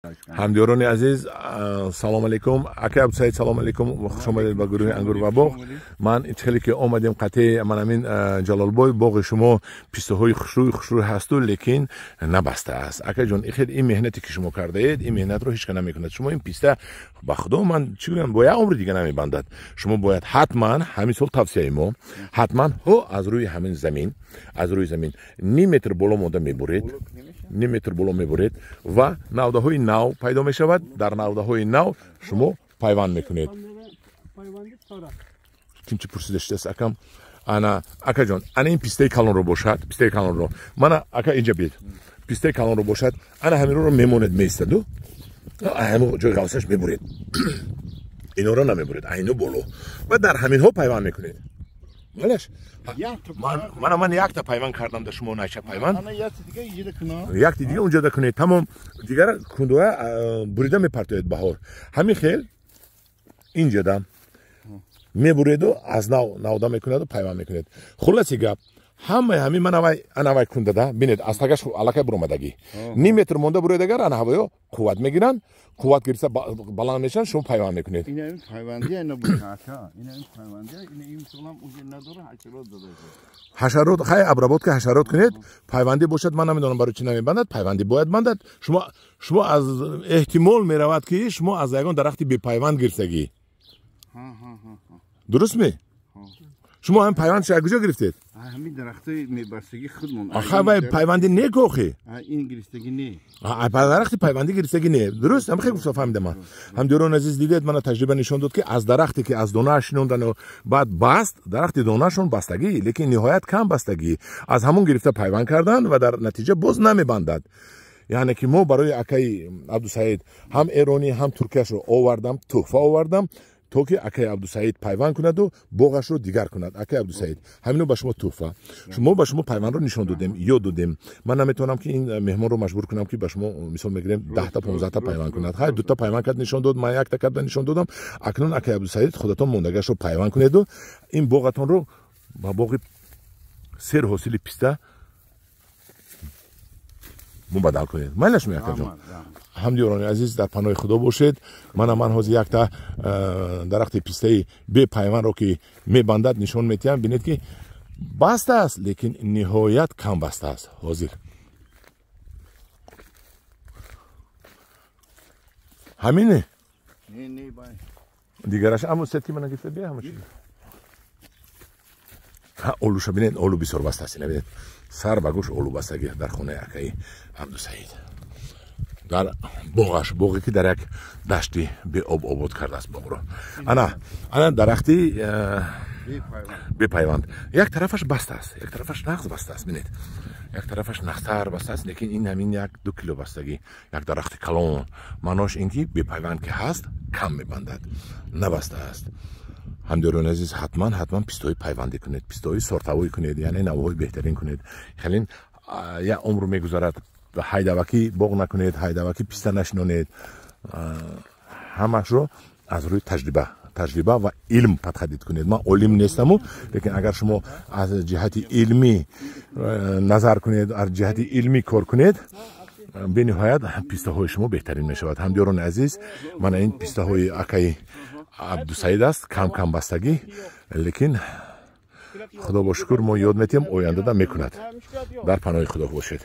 ҳамдиёрони азиз, салом алейкум. Ака Абдусаид, салом алейкум. Хуш омадед ба гурӯҳи Ангур ва боғ. Ман ичхеле ки омадем қатъи ман ҳамин Ҷалолбой боғи шумо пистаҳои хушрӯй ҳасту, лекин набастааст. Акаҷон, ихел ин меҳнате ки шумо кардаед, ин меҳнатро ҳеч кана намекунад. Шумо ин писта ба худо ман чӣ гӯям, бо як умри дига намебандад. Шумо бояд ҳатман ҳамин сол тавсияи мо ҳатман аз рӯи ҳамин замин, аз рӯи замин ним метр боло мода мебуред, ним метр боло мебуред ва навдаҳои нав пайдо мешавад. Дар навдаҳои нав шумо пайванд мекунед. Кимчи пурсидаштааст акам? Ана акаҷон, ана ин пистаи калонро бошад, пистаи калонро. Мана ака инҷа биед. Пистаи калонро бошад, ана ҳаминро мемонед меистаду. Ҳамин ҷои ғавсаш мебуред. Инора намебуред, айну боло. Ва дар ҳаминҳо пайванд мекунед. Малаш? Ман якта пайванд кардам, да шумо найча пайванд. Якти дига унҷа да кунед. Тамом дигара кундоя бурида мепартоед баҳор. Ҳамин хел инҷа да мебуреду аз навда мекунеду пайванд мекунед. Хулоси гап, ҳамаи ҳамин ман авай кундада бинед аз тагаш аллакай буромадагӣ. Ним метр монда буредагар ана ҳавоё қувват мегиранд, қувват гирифта баланд мешаванд, шумо пайванд мекунед. ҳашарот хай обработка ҳашарот кунед, пайвандӣ бошад, ман намедонам барои чӣ намебандад, пайвандӣ бояд бандад. Шумо аз эҳтимол меравад ки шумо аз ягон дарахти бепайванд гирифтагӣ. Дуруст ме? шумо ҳамин пайвандшо аз куҷо гирифтед? ҳамин дарахтои мебастагӣ худмон. Аха вай пайвандӣ не кохи. Ин гирифтагӣ не. дарахти пайвандӣ гирифтагӣ не. Дуруст? Ҳам хеле гуфта фаҳмидам ман. Ҳамдиёрони азиз, дидед мана таҷриба нишон дод ки аз дарахте ки аз донааш шинондану баъд баст, дарахти донашон бастагӣ, лекин ниҳоят кам бастагӣ. Аз ҳамон гирифта пайванд кардан ва дар натиҷа боз намебандад. яъне ки мо барои акаи Абдусаид ҳам эронӣ, ҳам туркияшро овардам, туҳфа овардам, то ки акаи Абдусаид пайванд кунаду боғашро дигар кунад. Акаи Абдусаид, ҳамино ба шумо туҳфа. Шумо ба шумо пайвандро нишон додем, ёд додем. Ман наметавонам ки ин меҳмонро маҷбур кунам ки ба шумо мисол мегирем 10-та 15-та пайванд кунад. Ҳай, 2-та пайванд кард нишон дод, ман 1-та карда нишон додам. Акнун акаи Абдусаид худатон мондагашро пайванд кунеду ин боғатонро ба боғи сер ҳосили писта мубаддал кунед. Майлаш меякаҷон. ҳамдиёрони азиз, дар паноҳи худо бошед. ман ҳозир якта дарахти пистаи бепайвандро ки мебандад нишон метиҳам. бинед ки баста аст, лекин ниҳоят кам баста аст. ҳозир ҳамине дигараш аммо сетки мана гирифта бия ҳама чиз. олуша бинед, олу бисёр баста аст. Бинед сар ба гӯш олу бастагӣ дар хонаи акаи Абдусаид. дар боғаш, боғе ки дар як дашти беоб обод кардааст боғро. Ана дарахти бепайванд. Як тарафаш бастааст, як тарафаш нағз бастааст. Бинед, як тарафаш нағзтар бастааст, лекин ин ҳамин 1-2 кило бастагӣ. Як дарахти калон. маънош ин ки бепайванд ки ҳаст, кам мебандад, набастааст. ҳамдиёрони азиз, ҳатман пистои пайвандӣ кунед, пистои сортавоӣ кунед, яъне навъҳои беҳтарин кунед. хелин як умр мегузарад. ҳайдавакӣ боғ накунед, ҳайдавакӣ писта нашинонед. ҳамашро аз рӯи таҷриба ва илм падхадид кунед. ман олим нестаму, лекин агар шумо аз ҷиҳати илмӣ назар кунед, аз ҷиҳати илмӣ кор кунед, бениҳоят пистаҳои шумо беҳтарин мешавад. ҳамдиёрони азиз, мана ин пистаҳои акаи Абдусаид аст, кам бастагӣ, лекин худо бо шукр мо ёд метиҳем, ояндада мекунад. дар паноҳи худо бошед.